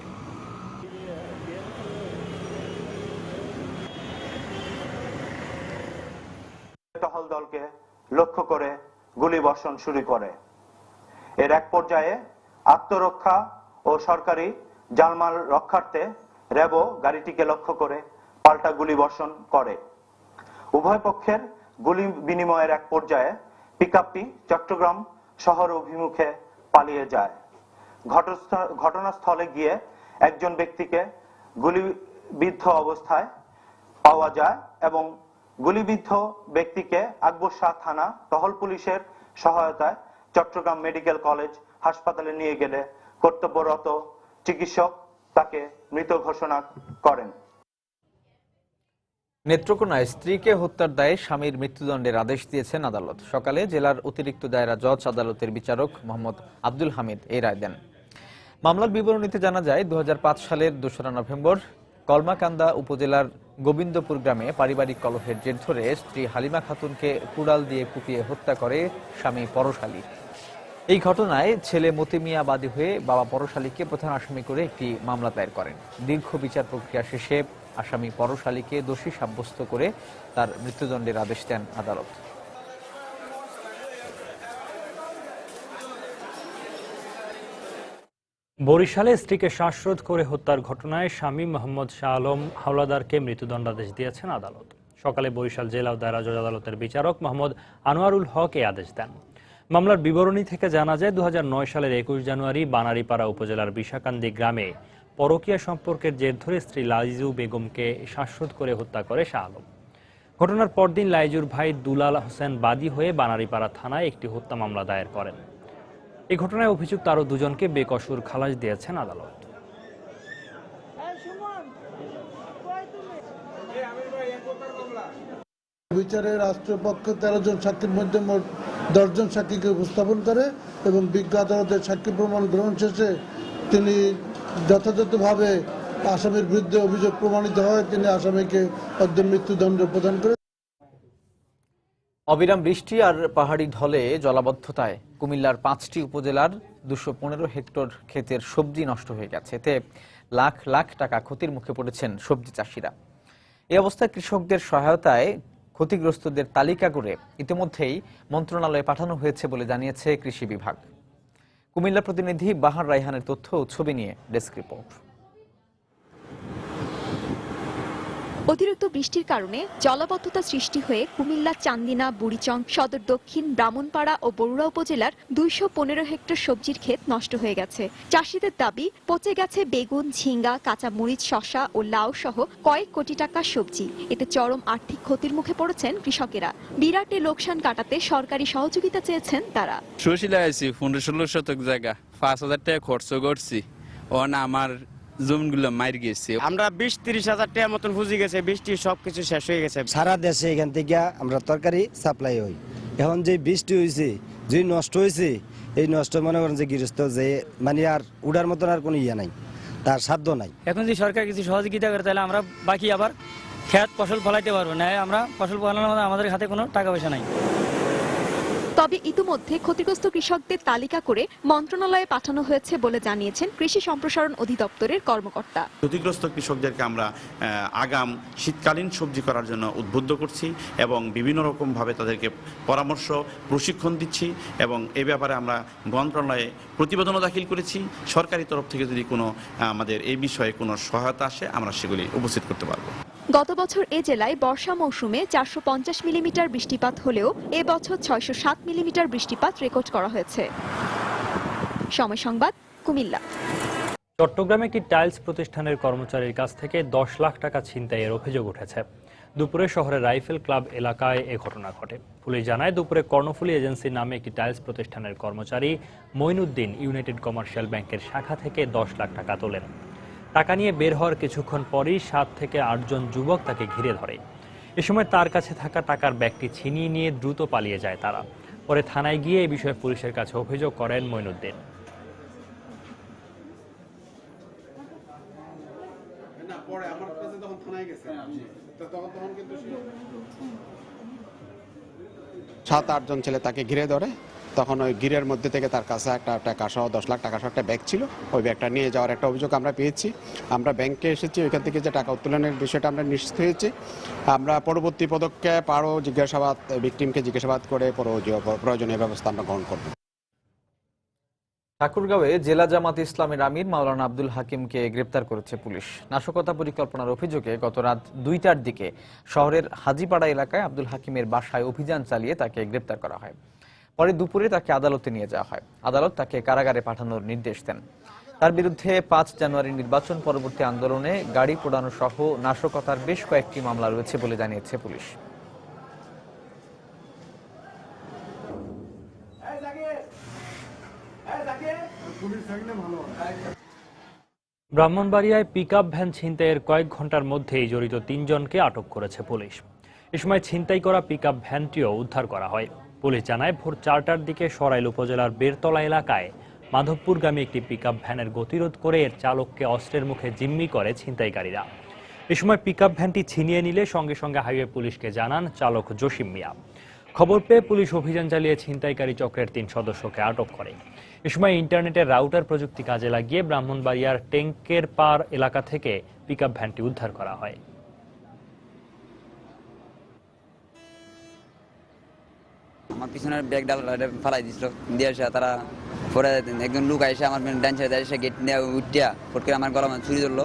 টহল দলকে লক্ষ্য করে গুলিবর্ষণ শুরু করে। এর এক পর্যায়ে আত্মরক্ষা ও সরকারি জানমাল রক্ষার্থে র্যাবও গাড়িটিকে লক্ষ্য করে পাল্টা গুলিবর্ষণ করে। উভয় পক্ষের গুলি বিনিময়ের এক পর্যায়ে পিকআপটি চট্টগ্রাম শহর অভিমুখে পালিয়ে যায়। ঘটনাস্থলে গিয়ে একজন ব্যক্তিকে গুলিবিদ্ধ অবস্থায় পাওয়া যায় এবং গুলিবিদ্ধ ব্যক্তিকে আকবরশাহ থানা টহল পুলিশের সহায়তায় চট্টগ্রাম মেডিকেল কলেজ হাসপাতালে নিয়ে গেলে কর্তব্যরত চিকিৎসক তাকে মৃত ঘোষণা করেন। নেত্রকোনায় স্ত্রীকে হত্যার দায়ে স্বামীর মৃত্যুদণ্ডের আদেশ দিয়েছেন আদালত। সকালে জেলার অতিরিক্ত দায়রা জজ আদালতের বিচারক মোহাম্মদ আব্দুল হামিদ এই রায় দেন। মামলার বিবরণীতে জানা যায় 2005 সালের 2রা নভেম্বর কলমাকান্দা উপজেলার গোবিন্দপুর গ্রামে পারিবারিক কলহের জের ধরে স্ত্রী হালিমা খাতুনকে কুড়াল দিয়ে কুপিয়ে হত্যা করে স্বামী পরশ আলী। এই ঘটনায় ছেলে মতি মিয়া বাদী হয়ে বাবা পরশ আলীকে প্রধান আসামি করে একটি মামলা দায়ের করেন। দীর্ঘ বিচার প্রক্রিয়া শেষে আসামি পরশ আলীকে দোষী সাব্যস্ত করে তার মৃত্যুদণ্ডের আদেশ দেন আদালত। বরিশালে স্ত্রীকে শ্বাসরোধ করে হত্যার ঘটনায় স্বামী মোহাম্মদ শাহ আলম হাওলাদারকে মৃত্যুদণ্ডাদেশ দিয়েছেন আদালত। সকালে বরিশাল জেলা ও দায়রা জজ আদালতের বিচারক মোহাম্মদ আনোয়ারুল হক এই আদেশ দেন। মামলার বিবরণী থেকে জানা যায় 2009 সালের 21 জানুয়ারি বানারীপাড়া উপজেলার বিশাকান্দি গ্রামে পরকীয়া সম্পর্কের জের ধরে স্ত্রী লাইজু বেগমকে শ্বাসরোধ করে হত্যা করে শাহ আলম। ঘটনার পরদিন লাইজুর ভাই দুলাল হোসেন বাদী হয়ে বানারীপাড়া থানায় একটি হত্যা মামলা দায়ের করেন। এই ঘটনায় অভিযুক্ত আরও 2 জনকে বেকসুর খালাস দিয়েছেন আদালত। বিচারে রাষ্ট্রপক্ষ 13 জন সাক্ষীর মধ্যে মোট 10 জন সাক্ষীকে উপস্থাপন করে এবং বিজ্ঞ আদালতের সাক্ষী প্রমাণ গ্রহণ শেষে তিনি যথাযথভাবে আসামির বিরুদ্ধে অভিযোগ প্রমাণিত হয় তিনি আসামিকে অর্ধ মৃত্যুদণ্ড প্রদান করে। অবিরাম বৃষ্টি আর পাহাড়ি ঢলে জলাবদ্ধতায় কুমিল্লার 5টি উপজেলার 215 হেক্টর ক্ষেতের সবজি নষ্ট হয়ে গেছে। এতে লাখ লাখ টাকা ক্ষতির মুখে পড়েছেন সবজি চাষিরা। এই অবস্থায় কৃষকদের সহায়তায় ক্ষতিগ্রস্তদের তালিকা করে ইতিমধ্যেই মন্ত্রণালয়ে পাঠানো হয়েছে বলে জানিয়েছে কৃষি বিভাগ। কুমিল্লা প্রতিনিধি বাহার রায়হানের তথ্য ও ছবি নিয়ে ডেস্ক রিপোর্ট। অতিরিক্ত বৃষ্টির কারণে জলাবদ্ধতা সৃষ্টি হয়ে কুমিল্লা, চান্দিনা, বুড়িচং, সদর দক্ষিণ, ব্রাহ্মণপাড়া ও বরুড়া উপজেলার 215 হেক্টর সবজির ক্ষেত নষ্ট হয়ে গেছে। চাষিদের দাবি, পচে গেছে বেগুন, ঝিঙ্গা, কাঁচা মরিচ, শসা ও লাউ সহ কয়েক কোটি টাকার সবজি। এতে চরম আর্থিক ক্ষতির মুখে পড়েছেন কৃষকেরা। বিরাট এই লোকসান কাটাতে সরকারি সহযোগিতা চেয়েছেন তারা। শশিলা আছি 15-16 শতক জায়গা, 5000 টাকা খরচ করছি। ও না আমার জমিগুলো মার গেছে। আমরা 20-30 হাজার টাকার মতন পুঁজি গেছে, বৃষ্টি সবকিছু শেষ হয়ে গেছে। সারা দেশে এখান থেকে আমরা তরকারি সাপ্লাই হই। এখন যে বৃষ্টি হয়েছে, যে নষ্ট হয়েছে, এই নষ্ট মনে করেন যে গৃহস্থ যে মানে আর উড়ার মতন আর কোনো ইয়ে নাই, তার সাধ্য নাই। এখন যদি সরকার কিছু সহযোগিতা করে তাহলে আমরা বাকি আবার ক্ষেত ফসল ফলাইতে পারবো না। আমরা ফসল ফলানোর মতো আমাদের হাতে কোনো টাকা পয়সা নাই। তবে ইতিমধ্যে ক্ষতিগ্রস্ত কৃষকদের তালিকা করে মন্ত্রণালয়ে পাঠানো হয়েছে বলে জানিয়েছেন কৃষি সম্প্রসারণ অধিদপ্তরের কর্মকর্তা। ক্ষতিগ্রস্ত কৃষকদেরকে আমরা আগাম শীতকালীন সবজি করার জন্য উদ্বুদ্ধ করছি এবং বিভিন্ন রকমভাবে তাদেরকে পরামর্শ, প্রশিক্ষণ দিচ্ছি এবং এই ব্যাপারে আমরা মন্ত্রণালয়ে প্রতিবেদনও দাখিল করেছি। সরকারি তরফ থেকে যদি কোনো আমাদের এই বিষয়ে কোনো সহায়তা আসে আমরা সেগুলি উপস্থিত করতে পারবো। গত বছর এ জেলায় বর্ষা মৌসুমে 450 মিলিমিটার বৃষ্টিপাত হলেও এ বছর 607 মিলিমিটার বৃষ্টিপাত রেকর্ড করা হয়েছে। সময় সংবাদ, কুমিল্লা। চট্টগ্রামে একটি টাইলস প্রতিষ্ঠানের কর্মচারীর কাছ থেকে 10 লাখ টাকা ছিনতাইয়ের অভিযোগ উঠেছে। দুপুরে শহরের রাইফেল ক্লাব এলাকায় এ ঘটনা ঘটে। পুলিশ জানায়, দুপুরে কর্ণফুলী এজেন্সি নামে একটি টাইলস প্রতিষ্ঠানের কর্মচারী মঈনুদ্দিন ইউনাইটেড কমার্শিয়াল ব্যাংকের শাখা থেকে 10 লাখ টাকা তোলেন। টাকা নিয়ে বের হওয়ার কিছুক্ষণ পরই 7 থেকে 8 জন যুবক তাকে ঘিরে ধরে। এ সময় তার কাছে থাকা টাকার ব্যাগটি ছিনিয়ে নিয়ে দ্রুত পালিয়ে যায় তারা। পরে থানায় গিয়ে এই বিষয়ে পুলিশের কাছে অভিযোগ করেন মঈনুদ্দিন। সাত 8 জন ছেলে তাকে ঘিরে ধরে। তখন ওই গিরের মধ্যে থেকে তার কাছে একটা টাকা সহ 10 লাখ টাকা সহ একটা ব্যাগ ছিল। ওই ব্যাগটা নিয়ে যাওয়ার একটা অভিযোগ আমরা পেয়েছি। আমরা ব্যাংকে এসেছি, ওইখান থেকে যে টাকা উত্তোলনের বিষয়টা আমরা নিশ্চিত হয়েছি। আমরা পরবর্তী পদক্ষেপ আরও জিজ্ঞাসাবাদ, ভিকটিমকে জিজ্ঞাসাবাদ করে প্রয়োজনীয় ব্যবস্থা আমরা গ্রহণ করব। ঠাকুরগাঁওয়ে জেলা জামাত ইসলামের আমির মাওলানা আব্দুল হাকিমকে গ্রেপ্তার করেছে পুলিশ। নাশকতা পরিকল্পনার অভিযোগে গত রাত 2টার দিকে শহরের হাজিপাড়া এলাকায় আব্দুল হাকিমের বাসায় অভিযান চালিয়ে তাকে গ্রেপ্তার করা হয়। পরে দুপুরে তাকে আদালতে নিয়ে যাওয়া হয়। আদালত তাকে কারাগারে পাঠানোর নির্দেশ দেন। তার বিরুদ্ধে 5 জানুয়ারি নির্বাচন পরবর্তী আন্দোলনে গাড়ি পোড়ানো সহ নাশকতার বেশ কয়েকটি মামলা রয়েছে বলে জানিয়েছে পুলিশ। ব্রাহ্মণবাড়িয়ায় পিকআপ ভ্যান ছিনতাইয়ের কয়েক ঘন্টার মধ্যেই জড়িত 3 জনকে আটক করেছে পুলিশ। এ সময় ছিনতাই করা পিকআপ ভ্যানটিও উদ্ধার করা হয়। পুলিশ জানায়, ভোর 4টার দিকে সরাইল উপজেলার বেরতলা এলাকায় মাধবপুরগামী একটি পিকআপ ভ্যানের গতিরোধ করে এর চালককে অস্ত্রের মুখে জিম্মি করে ছিনতাইকারীরা। এ সময় পিকআপ ভ্যানটি ছিনিয়ে নিলে সঙ্গে সঙ্গে হাইওয়ে পুলিশকে জানান চালক জসিম মিয়া। খবর পেয়ে পুলিশ অভিযান চালিয়ে ছিনতাইকারী চক্রের 3 সদস্যকে আটক করে। এ সময় ইন্টারনেটের রাউটার প্রযুক্তি কাজে লাগিয়ে ব্রাহ্মণবাড়িয়ার ট্যাঙ্কের পার এলাকা থেকে পিকআপ ভ্যানটি উদ্ধার করা হয়। আমার পিছনের ব্যাগ ডাল ফালাই দিছিল, দিয়ে আসে তারা পরে একজন লোক এসে আমার ডান সাইডে এসে গেট নিয়ে উঠিয়া ফট করে আমার গলা ছুরি ধরলো।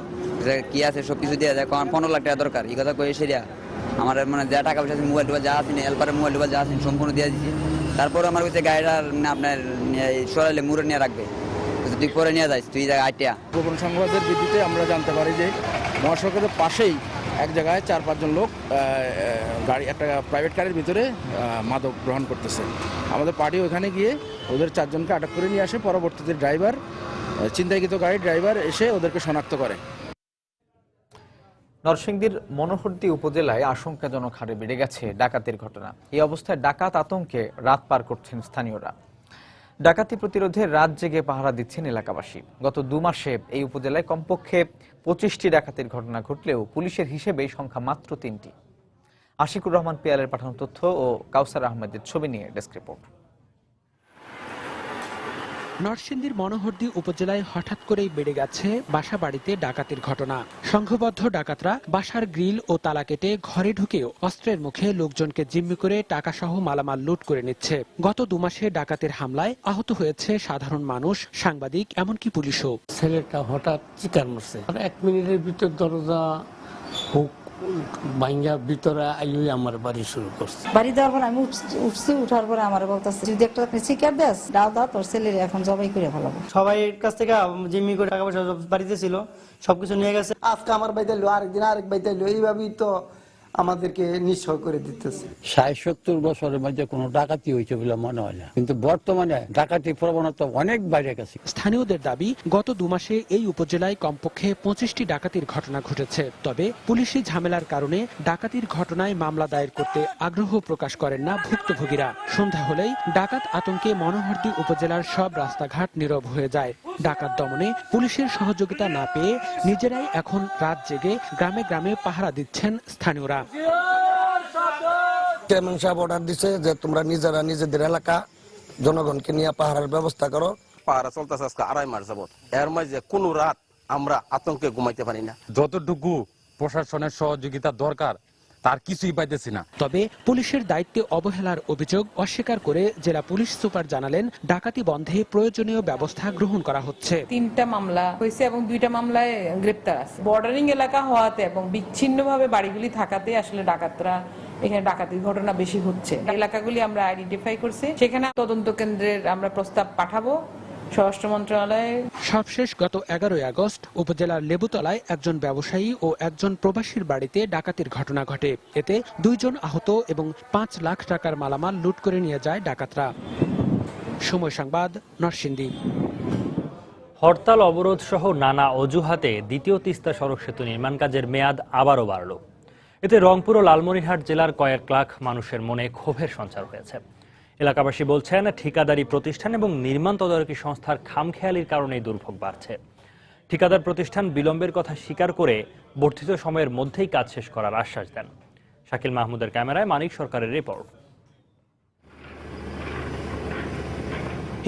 কি আছে সব কিছু দিয়ে যায়, আমার 15 লাখ টাকা দরকার। এই কথা কয়ে সেরিয়া আমার মানে যা টাকা পয়সা আছে, মোবাইল টোবাইল যা আছে, এলপারে মোবাইল টোবাইল যা আছে সম্পূর্ণ দিয়ে দিচ্ছি। তারপর আমার কাছে গাড়িটা আপনার সরাইলে মুড়ে নিয়ে রাখবে, তুই পরে নিয়ে যাইস, তুই আইটিয়া। গোপন সংবাদের ভিত্তিতে আমরা জানতে পারি যে মহাসড়কের পাশেই এক জায়গায় 4-5 জন লোক গাড়ি, একটা প্রাইভেট কারের ভিতরে মাদক গ্রহণ করতেছে। আমাদের পার্টি ওখানে গিয়ে ওদের 4 জনকে আটক করে নিয়ে আসে। পরবর্তীতে ড্রাইভার, ছিনতাইকৃত গাড়ির ড্রাইভার এসে ওদেরকে শনাক্ত করে। নরসিংদীর মনোহরদী উপজেলায় আশঙ্কাজনক হারে বেড়ে গেছে ডাকাতির ঘটনা। এই অবস্থায় ডাকাত আতঙ্কে রাত পার করছেন স্থানীয়রা। ডাকাতি প্রতিরোধে রাত জেগে পাহারা দিচ্ছেন এলাকাবাসী। গত 2 মাসে এই উপজেলায় কমপক্ষে 25টি ডাকাতির ঘটনা ঘটলেও পুলিশের হিসেবে এই সংখ্যা মাত্র 3টি। আশিকুর রহমান পিয়ালের পাঠানো তথ্য ও কাউসার আহমেদের ছবি নিয়ে ডেস্ক রিপোর্ট। নরসিংদীর মনোহরদী উপজেলায় হঠাৎ করেই বেড়ে গেছে বাসা বাড়িতে ডাকাতির ঘটনা। সংঘবদ্ধ ডাকাতরা বাসার গ্রিল ও তালা কেটে ঘরে ঢুকেও অস্ত্রের মুখে লোকজনকে জিম্মি করে টাকাসহ মালামাল লুট করে নিচ্ছে। গত 2 মাসে ডাকাতের হামলায় আহত হয়েছে সাধারণ মানুষ, সাংবাদিক, এমনকি পুলিশও। ছেলেটা হঠাৎ চিৎকার মারছে, 1 মিনিটের ভিতর দরজা হুক ভাঙ্গা ভিতরে আইই আমার বাড়ি শুরু করছে। বাড়ি দেওয়ার পর আমি উঠছি, উঠার পরে আমার বলতেছে যদি একটা চিৎকার দেস দাও দাও তোর ছেলের এখন জবাই করে ফেলাবো। সবাই কাছ থেকে জিম্মি করে টাকা পয়সা বাড়িতে ছিল সবকিছু নিয়ে গেছে। আজকে আমার বাড়িতে এলো, আরেকদিন আরেক বাড়িতে এলো, এইভাবেই তো আমাদেরকে নিশ্চয় করে দিতেছে। 60-70 বছরের মধ্যে কোনো ডাকাতি হয়েছে বলে মনে হয় না, কিন্তু বর্তমানে ডাকাতি প্রবণতা অনেক বাইরে গেছে। স্থানীয়দের দাবি, গত 2 মাসে এই উপজেলায় কমপক্ষে 25টি ডাকাতির ঘটনা ঘটেছে। তবে পুলিশি ঝামেলার কারণে ডাকাতির ঘটনায় মামলা দায়ের করতে আগ্রহ প্রকাশ করেন না ভুক্তভোগীরা। সন্ধ্যা হলেই ডাকাত আতঙ্কে মনোহরদী উপজেলার সব রাস্তাঘাট নীরব হয়ে যায়। ডাকাত দমনে পুলিশের সহযোগিতা না পেয়ে নিজেরাই এখন রাত জেগে গ্রামে গ্রামে পাহারা দিচ্ছেন স্থানীয়রা। চেয়ারম্যান সাহেব অর্ডার দিছে যে তোমরা নিজেরা নিজেদের এলাকা জনগণকে নিয়ে পাহারার ব্যবস্থা করো। পাহারা চলতেছে আজকে 2.5 মাস যাবত। এর মাঝে কোনো রাত আমরা আতঙ্কে ঘুমাইতে পারি না। যতটুকু প্রশাসনের সহযোগিতা দরকার তার কিছুই পাইতেছি না। তবে পুলিশের দায়িত্বে অবহেলার অভিযোগ অস্বীকার করে জেলা পুলিশ সুপার জানালেন, ডাকাতি বন্ধে প্রয়োজনীয় ব্যবস্থা গ্রহণ করা হচ্ছে। 3টা মামলা হয়েছে এবং 2টা মামলায় গ্রেপ্তার আছে। বর্ডারিং এলাকা হওয়াতে এবং বিচ্ছিন্নভাবে বাড়িগুলি থাকাতে আসলে ডাকাতরা এখানে ডাকাতির ঘটনা বেশি হচ্ছে। এলাকাগুলি আমরা আইডেন্টিফাই করছি, সেখানে তদন্ত কেন্দ্রের আমরা প্রস্তাব পাঠাবো স্বরাষ্ট্র মন্ত্রণালয়ে। সবশেষ গত 11 আগস্ট উপজেলার লেবুতলায় একজন ব্যবসায়ী ও একজন প্রবাসীর বাড়িতে ডাকাতির ঘটনা ঘটে। এতে 2 জন আহত এবং 5 লাখ টাকার মালামাল লুট করে নিয়ে যায় ডাকাতরা। সময় সংবাদ, নরসিংদী। হরতাল, অবরোধ সহ নানা অজুহাতে দ্বিতীয় তিস্তা সড়ক সেতু নির্মাণ কাজের মেয়াদ আবারও বাড়ল। এতে রংপুর ও লালমনিরহাট জেলার কয়েক লাখ মানুষের মনে ক্ষোভের সঞ্চার হয়েছে। এলাকাবাসী বলছেন, ঠিকাদারি প্রতিষ্ঠান এবং নির্মাণ তদারকি সংস্থার খামখেয়ালির কারণেই দুর্ভোগ বাড়ছে। ঠিকাদার প্রতিষ্ঠান বিলম্বের কথা স্বীকার করে বর্ধিত সময়ের মধ্যেই কাজ শেষ করার আশ্বাস দেন। শাকিল মাহমুদের ক্যামেরায় মানিক সরকারের রিপোর্ট।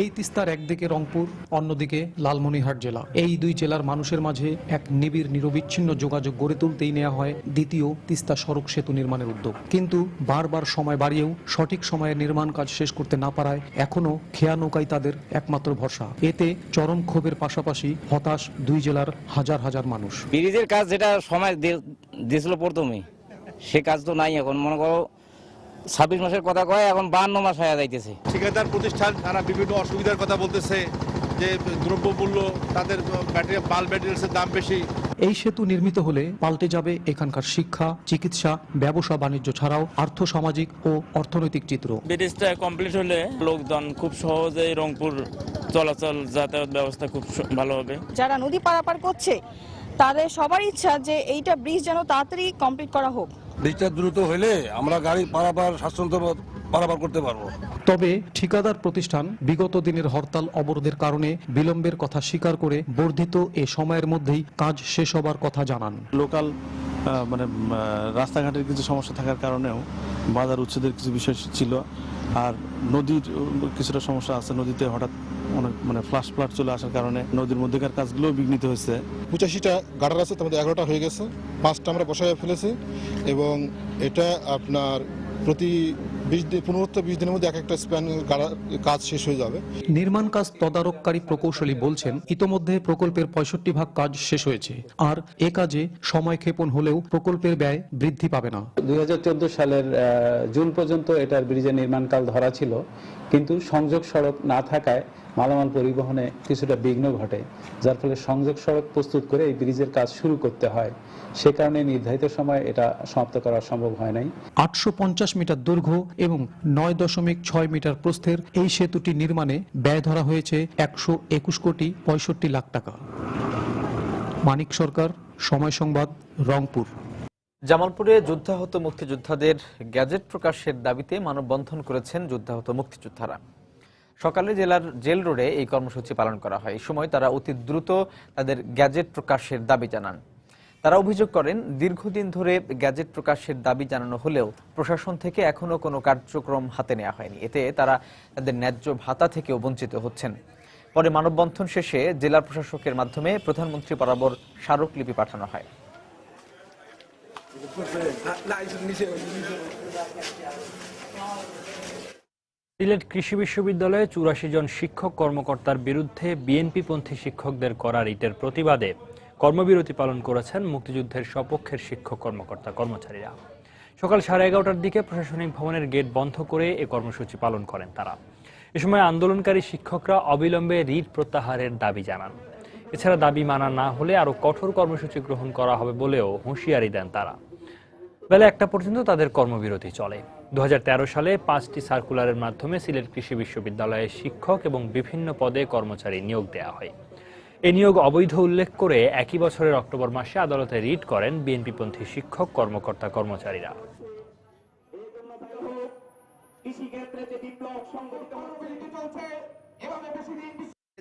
এই তিস্তার একদিকে রংপুর, অন্যদিকে লালমনিরহাট জেলা। এই 2 জেলার মানুষের মাঝে এক নিবিড় নিরবিচ্ছিন্ন যোগাযোগ গড়ে তুলতেই নেওয়া হয় দ্বিতীয় তিস্তা সড়ক সেতু নির্মাণের উদ্যোগ। কিন্তু বারবার সময় বাড়িয়েও সঠিক সময়ে নির্মাণ কাজ শেষ করতে না পারায় এখনো খেয়া নৌকাই তাদের একমাত্র ভরসা। এতে চরম ক্ষোভের পাশাপাশি হতাশ 2 জেলার হাজার হাজার মানুষ। ব্রিজের কাজ যেটা সময় দিয়েছিল প্রথমে, সে কাজ তো নাই। এখন মনে করো 26 মাসের কথা কয়, এখন 52 মাস হয়ে যাইতেছে। ঠিকাদার প্রতিষ্ঠান তারা বিভিন্ন অসুবিধার কথা বলতেছে, যে দ্রব্যমূল্য, তাদের বাল্ব ম্যাটেরিয়ালসের দাম বেশি। এই সেতু নির্মিত হলে পাল্টে যাবে এখানকার শিক্ষা, চিকিৎসা, ব্যবসা বাণিজ্য ছাড়াও আর্থ সামাজিক ও অর্থনৈতিক চিত্র। ব্রিজটা কমপ্লিট হলে লোকজন খুব সহজেই রংপুর চলাচল যাতায়াত ব্যবস্থা খুব ভালো হবে। যারা নদী পারাপার করছে তাদের সবার ইচ্ছা যে এইটা ব্রিজ যেন তাড়াতাড়ি কমপ্লিট করা হোক। ব্রিজটা দ্রুত হলে আমরা গাড়ি পারাপার স্বাচ্ছন্দ্য পারাপার করতে পারবো। তবে ঠিকাদার প্রতিষ্ঠান বিগত দিনের হরতাল অবরোধের কারণে বিলম্বের কথা স্বীকার করে বর্ধিত এ সময়ের মধ্যেই কাজ শেষ হবার কথা জানান। লোকাল রাস্তাঘাটের কিছু সমস্যা থাকার কারণেও বাজার উচ্ছেদের কিছু বিষয় ছিল, আর নদীর কিছুটা সমস্যা আছে। নদীতে হঠাৎ অনেক ফ্লাড চলে আসার কারণে নদীর মধ্যেকার কাজগুলো বিঘ্নিত হয়েছে। 85টা গার্ডার আছে, তার মধ্যে 11টা হয়ে গেছে, 5টা আমরা বসায় ফেলেছি এবং এটা আপনার প্রতি 15-20 দিনের মধ্যে একটা স্প্যান কাজ শেষ হয়ে যাবে। নির্মাণ কাজ তদারককারী প্রকৌশলী বলছেন, ইতোমধ্যে প্রকল্পের 65% কাজ শেষ হয়েছে। আর এ কাজে সময় ক্ষেপণ হলেও প্রকল্পের ব্যয় বৃদ্ধি পাবে না। 2014 সালের জুন পর্যন্ত এটার ব্রিজের নির্মাণকাল ধরা ছিল, কিন্তু সংযোগ সড়ক না থাকায় মালামাল পরিবহনে কিছুটা বিঘ্ন ঘটে, যার ফলে সংযোগ সড়ক প্রস্তুত করে এই ব্রিজের কাজ শুরু করতে হয়। সে কারণে নির্ধারিত সময় এটা সমাপ্ত করা সম্ভব হয় নাই। 850 মিটার দৈর্ঘ্য এবং 9.6 মিটার প্রস্থের এই সেতুটি নির্মাণে ব্যয় ধরা হয়েছে 121 কোটি 65 লাখ টাকা। মানিক সরকার, সময় সংবাদ, রংপুর। জামালপুরে যুদ্ধাহত মুক্তিযোদ্ধাদের গ্যাজেট প্রকাশের দাবিতে মানববন্ধন করেছেন যুদ্ধাহত মুক্তিযোদ্ধারা। সকালে জেলার জেল রোডে এই কর্মসূচি পালন করা হয়। এই সময় তারা অতি দ্রুত তাদের গ্যাজেট প্রকাশের দাবি জানান। তারা অভিযোগ করেন, দীর্ঘদিন ধরে গ্যাজেট প্রকাশের দাবি জানানো হলেও প্রশাসন থেকে এখনো কোনো কার্যক্রম হাতে নেওয়া হয়নি। এতে তারা তাদের ন্যায্য ভাতা থেকেও বঞ্চিত হচ্ছেন। পরে মানববন্ধন শেষে জেলা প্রশাসকের মাধ্যমে প্রধানমন্ত্রী বরাবর স্মারকলিপি পাঠানো হয়। সিলেট কৃষি বিশ্ববিদ্যালয়ে ৮৪ জন শিক্ষক কর্মকর্তার বিরুদ্ধে বিএনপিপন্থী শিক্ষকদের করা রিটের প্রতিবাদে কর্মবিরতি পালন করেছেন মুক্তিযুদ্ধের সপক্ষের শিক্ষক কর্মকর্তা কর্মচারীরা। সকাল 11:30টার দিকে প্রশাসনিক ভবনের গেট বন্ধ করে এ কর্মসূচি পালন করেন তারা। এ সময় আন্দোলনকারী শিক্ষকরা অবিলম্বে রিট প্রত্যাহারের দাবি জানান। এছাড়া দাবি মানা না হলে আরও কঠোর কর্মসূচি গ্রহণ করা হবে বলেও হুঁশিয়ারি দেন তারা। বেলা 1টা পর্যন্ত তাদের কর্মবিরতি চলে। 2013 সালে 5টি সার্কুলারের মাধ্যমে সিলেট কৃষি বিশ্ববিদ্যালয়ে শিক্ষক এবং বিভিন্ন পদে কর্মচারী নিয়োগ দেওয়া হয়। এই নিয়োগ অবৈধ উল্লেখ করে একই বছরের অক্টোবর মাসে আদালতে রিট করেন বিএনপিপন্থী শিক্ষক কর্মকর্তা কর্মচারীরা।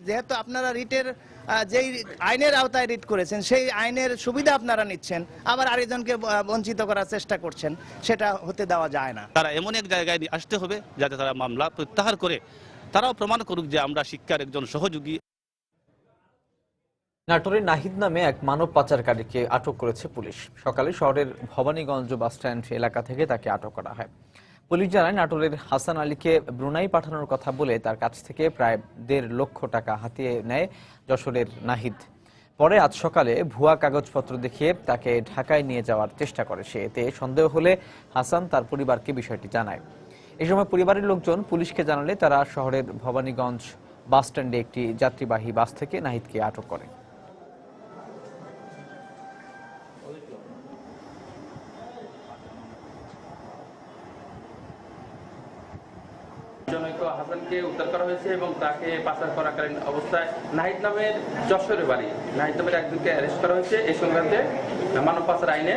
যেহেতু আপনারা রিটের যেই আইনের আওতায় রিট করেছেন সেই আইনের সুবিধা আপনারা নিচ্ছেন, আবার আরেকজনকে বঞ্চিত করার চেষ্টা করছেন, সেটা হতে দেওয়া যায় না। তারা এমন এক জায়গায় আসতে হবে যাতে তারা মামলা প্রত্যাহার করে তারাও প্রমাণ করুক যে আমরা শিক্ষার একজন সহযোগী। নাটোরের নাহিদ নামে এক মানব পাচারকারীকে আটক করেছে পুলিশ। সকালে শহরের ভবানীগঞ্জ বাসস্ট্যান্ড এলাকা থেকে তাকে আটক করা হয়। পুলিশ জানায়, নাটোরের হাসান আলীকে ব্রুনাই পাঠানোর কথা বলে তার কাছ থেকে প্রায় 1.5 লক্ষ টাকা হাতিয়ে নেয় যশোরের নাহিদ। পরে আজ সকালে ভুয়া কাগজপত্র দেখিয়ে তাকে ঢাকায় নিয়ে যাওয়ার চেষ্টা করে সে। এতে সন্দেহ হলে হাসান তার পরিবারকে বিষয়টি জানায়। এ সময় পরিবারের লোকজন পুলিশকে জানালে তারা শহরের ভবানীগঞ্জ বাসস্ট্যান্ডে একটি যাত্রীবাহী বাস থেকে নাহিদকে আটক করে। হাসানকে উদ্ধার করা হয়েছে এবং তাকে পাচার করাকালীন অবস্থায় নাহিদ নামের যশোরের বাড়ি নাহিদ নামের একজনকে অ্যারেস্ট করা হয়েছে। এই সংক্রান্তে মানব পাচার আইনে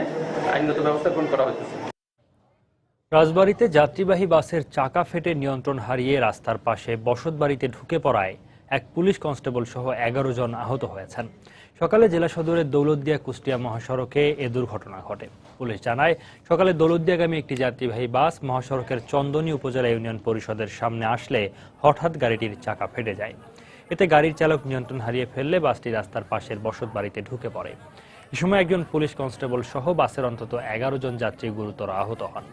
আইনগত ব্যবস্থা গ্রহণ করা হয়েছে। রাজবাড়ীতে যাত্রীবাহী বাসের চাকা ফেটে নিয়ন্ত্রণ হারিয়ে রাস্তার পাশে বসতবাড়িতে ঢুকে পড়ায় এক পুলিশ কনস্টেবল সহ 11 জন আহত হয়েছেন। সকালে জেলা সদরের দৌলতদিয়া কুষ্টিয়া মহাসড়কে এ দুর্ঘটনা ঘটে। পুলিশ জানায়, সকালে দৌলতদিয়াগামী একটি যাত্রীবাহী বাস মহাসড়কের চন্দনী উপজেলা ইউনিয়ন পরিষদের সামনে আসলে হঠাৎ গাড়িটির চাকা ফেটে যায়। এতে গাড়ির চালক নিয়ন্ত্রণ হারিয়ে ফেললে বাসটি রাস্তার পাশের বসতবাড়িতে ঢুকে পড়ে। এ সময় একজন পুলিশ কনস্টেবল সহ বাসের অন্তত 11 জন যাত্রী গুরুতর আহত হন।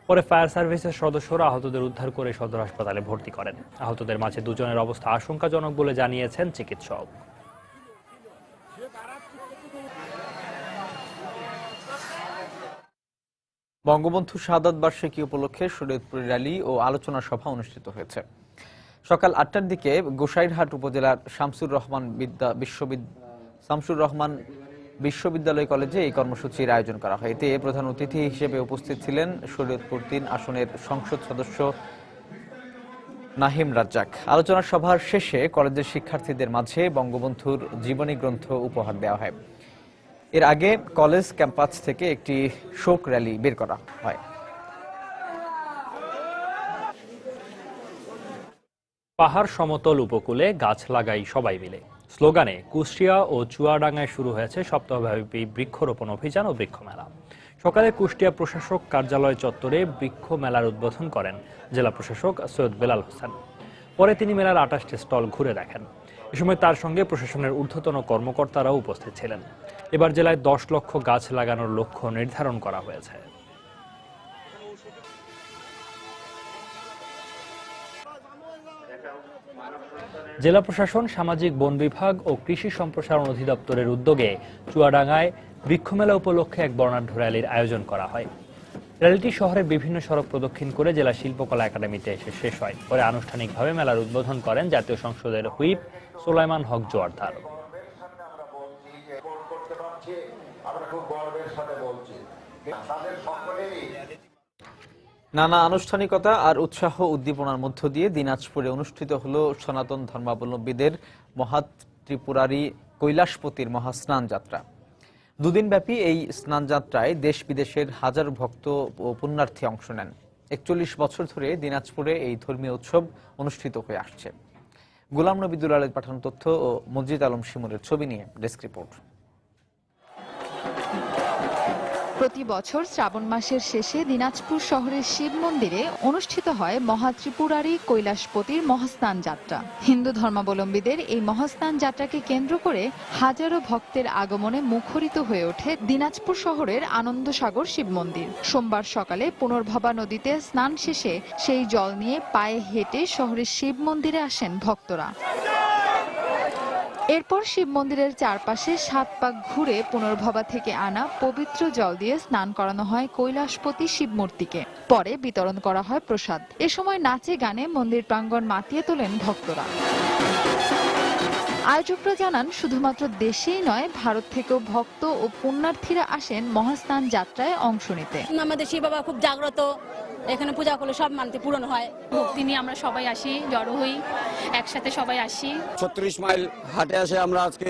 পরে ফায়ার সার্ভিসের সদস্যরা আহতদের উদ্ধার করে সদর হাসপাতালে ভর্তি করেন। আহতদের মাঝে 2 জনের অবস্থা আশঙ্কাজনক বলে জানিয়েছেন চিকিৎসক। বঙ্গবন্ধু শাহাদাত বার্ষিকী উপলক্ষে শরীয়তপুর র্যালি ও আলোচনা সভা অনুষ্ঠিত হয়েছে। সকাল 8টার দিকে গোসাইরহাট উপজেলার শামসুর রহমান বিশ্ববিদ্যালয় কলেজে এই কর্মসূচির আয়োজন করা হয়। এতে প্রধান অতিথি হিসেবে উপস্থিত ছিলেন শরীয়তপুর 3 আসনের সংসদ সদস্য নাহিম রাজ্জাক। আলোচনা সভার শেষে কলেজের শিক্ষার্থীদের মাঝে বঙ্গবন্ধুর জীবনী গ্রন্থ উপহার দেওয়া হয়। এর আগে কলেজ ক্যাম্পাস থেকে একটি শোক র্যালি বের করা হয়। পাহাড় সমতল উপকূলে গাছ লাগাই সবাই মিলে স্লোগানে কুষ্টিয়া ও চুয়াডাঙ্গায় শুরু হয়েছে সপ্তাহব্যাপী বৃক্ষরোপণ অভিযান ও বৃক্ষ মেলা। সকালে কুষ্টিয়া প্রশাসক কার্যালয় চত্বরে বৃক্ষ মেলার উদ্বোধন করেন জেলা প্রশাসক সৈয়দ বেলাল হোসেন। পরে তিনি মেলার 28টি স্টল ঘুরে দেখেন। এ সময় তার সঙ্গে প্রশাসনের ঊর্ধ্বতন কর্মকর্তারাও উপস্থিত ছিলেন। এবার জেলায় 10 লক্ষ গাছ লাগানোর লক্ষ্য নির্ধারণ করা হয়েছে। জেলা প্রশাসন, সামাজিক বন বিভাগ ও কৃষি সম্প্রসারণ অধিদপ্তরের উদ্যোগে চুয়াডাঙ্গায় বৃক্ষমেলা উপলক্ষে এক বর্ণাঢ্য র্যালির আয়োজন করা হয়। র্যালিটি শহরের বিভিন্ন সড়ক প্রদক্ষিণ করে জেলা শিল্পকলা একাডেমিতে এসে শেষ হয়। পরে আনুষ্ঠানিকভাবে মেলার উদ্বোধন করেন জাতীয় সংসদের হুইপ সোলাইমান হক জোয়ারদার। নানা আনুষ্ঠানিকতা আর উৎসাহ উদ্দীপনার মধ্য দিয়ে দিনাজপুরে অনুষ্ঠিত হল সনাতন ধর্মাবলম্বীদের মহাত্রিপুরারি কৈলাসপতির মহাস্নান যাত্রা। 2 দিনব্যাপী এই স্নান যাত্রায় দেশ বিদেশের হাজার ভক্ত ও পুণ্যার্থী অংশ নেন। 41 বছর ধরে দিনাজপুরে এই ধর্মীয় উৎসব অনুষ্ঠিত হয়ে আসছে। গোলাম নবী দুলালের পাঠানো তথ্য ও মসজিদ আলম শিমুরের ছবি নিয়ে ডেস্ক রিপোর্ট। প্রতি বছর শ্রাবণ মাসের শেষে দিনাজপুর শহরের শিব মন্দিরে অনুষ্ঠিত হয় মহাত্রিপুরারি কৈলাসপতির মহাস্নান যাত্রা। হিন্দু ধর্মাবলম্বীদের এই মহাস্নান যাত্রাকে কেন্দ্র করে হাজারো ভক্তের আগমনে মুখরিত হয়ে ওঠে দিনাজপুর শহরের আনন্দসাগর শিব মন্দির। সোমবার সকালে পুনর্ভবা নদীতে স্নান শেষে সেই জল নিয়ে পায়ে হেঁটে শহরের শিব মন্দিরে আসেন ভক্তরা। এরপর শিব মন্দিরের চারপাশে 7 পাক ঘুরে পুনর্ভবা থেকে আনা পবিত্র জল দিয়ে স্নান করানো হয় কৈলাসপতি শিব মূর্তিকে। পরে বিতরণ করা হয় প্রসাদ। এ সময় নাচে গানে মন্দির প্রাঙ্গণ মাতিয়ে তোলেন ভক্তরা। আয়োজকরা জানান, শুধুমাত্র দেশেই নয়, ভারত থেকেও ভক্ত ও পুণ্যার্থীরা আসেন মহাস্নান যাত্রায় অংশ নিতে। আমাদের শিব বাবা খুব জাগ্রত, এখানে পূজা করলে সব মানতে পূরণ হয়। ভক্তি নিয়ে আমরা সবাই আসি, জড়ো হই, একসাথে সবাই আসি। 36 মাইল হাটে আসে আমরা আজকে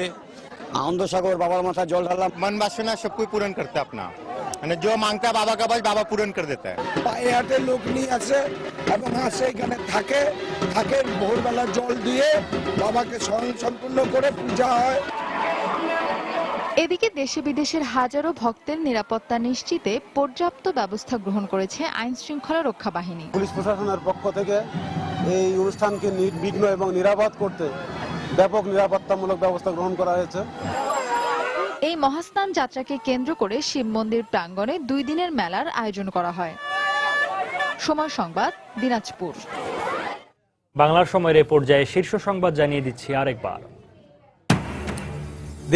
আনন্দসাগর বাবার মাথায় জল ঢাললাম। मन वासना सब कोई पूर्ण करता है अपना, মানে जो मांगता है बाबा का बस बाबा पूर्ण कर देता है। পায়ে হাটে লোক নিয়ে আসে এবং আসে এখানে থাকে ভোরবেলা জল দিয়ে বাবাকে স্মরণ সম্পূর্ণ করে পূজা হয়। এদিকে দেশে বিদেশের হাজারো ভক্তের নিরাপত্তা নিশ্চিতে পর্যাপ্ত ব্যবস্থা গ্রহণ করেছে আইন শৃঙ্খলা রক্ষা বাহিনী। পুলিশ প্রশাসনের পক্ষ থেকে এই অনুষ্ঠানকে নির্বিঘ্ন এবং নিরাপদ করতে ব্যাপক নিরাপত্তামূলক ব্যবস্থা গ্রহণ করা হয়েছে। এই মহাস্নান যাত্রাকে কেন্দ্র করে শিব মন্দির প্রাঙ্গণে 2 দিনের মেলার আয়োজন করা হয়। সময় সংবাদ, দিনাজপুর। বাংলার সময়ের এ পর্যায়ে শীর্ষ সংবাদ জানিয়ে দিচ্ছি আরেকবার।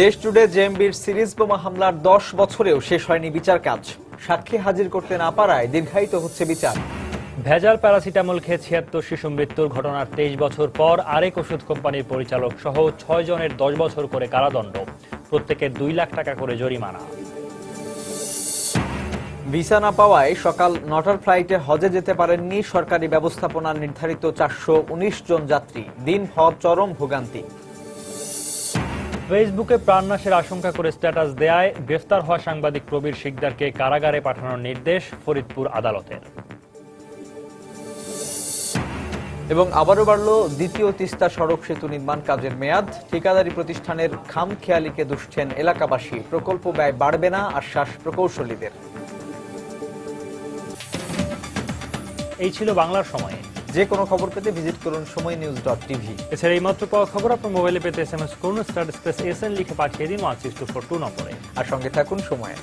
দেশ জুড়ে জেএমবির সিরিজ বোমা হামলার 10 বছরেও শেষ হয়নি বিচার কাজ। সাক্ষী হাজির করতে না পারায় দীর্ঘায়িত হচ্ছে বিচার। ভেজাল প্যারাসিটামল খেয়ে 76 শিশু মৃত্যুর ঘটনার 23 বছর পর আরেক ওষুধ কোম্পানির পরিচালক সহ 6 জনের 10 বছর করে কারাদণ্ড, প্রত্যেকের 2 লাখ টাকা করে জরিমানা। ভিসা না পাওয়ায় সকাল 9টার ফ্লাইটে হজে যেতে পারেননি সরকারি ব্যবস্থাপনার নির্ধারিত 419 জন যাত্রী। দিন ভর চরম ভোগান্তি। ফেসবুকে প্রাণনাশের আশঙ্কা করে স্ট্যাটাস দেয়ায় গ্রেফতার হওয়া সাংবাদিক প্রবীর শিকদারকে কারাগারে পাঠানোর নির্দেশ ফরিদপুর আদালতের। এবং আবারও বাড়ল দ্বিতীয় তিস্তা সড়ক সেতু নির্মাণ কাজের মেয়াদ। ঠিকাদারি প্রতিষ্ঠানের খামখেয়ালিকে দুষছেন এলাকাবাসী। প্রকল্প ব্যয় বাড়বে না, আশ্বাস প্রকৌশলীদের। এই ছিল বাংলার সময়ে। যে কোনো খবর পেতে ভিজিট করুন সময়নিউজ.tv। এছাড়া এই মাত্র পাওয়া খবর আপনার মোবাইলে পেতে SMS করুন *SN লিখে পাঠিয়ে দিন 16242 নম্বরে। আর সঙ্গে থাকুন সময়ে।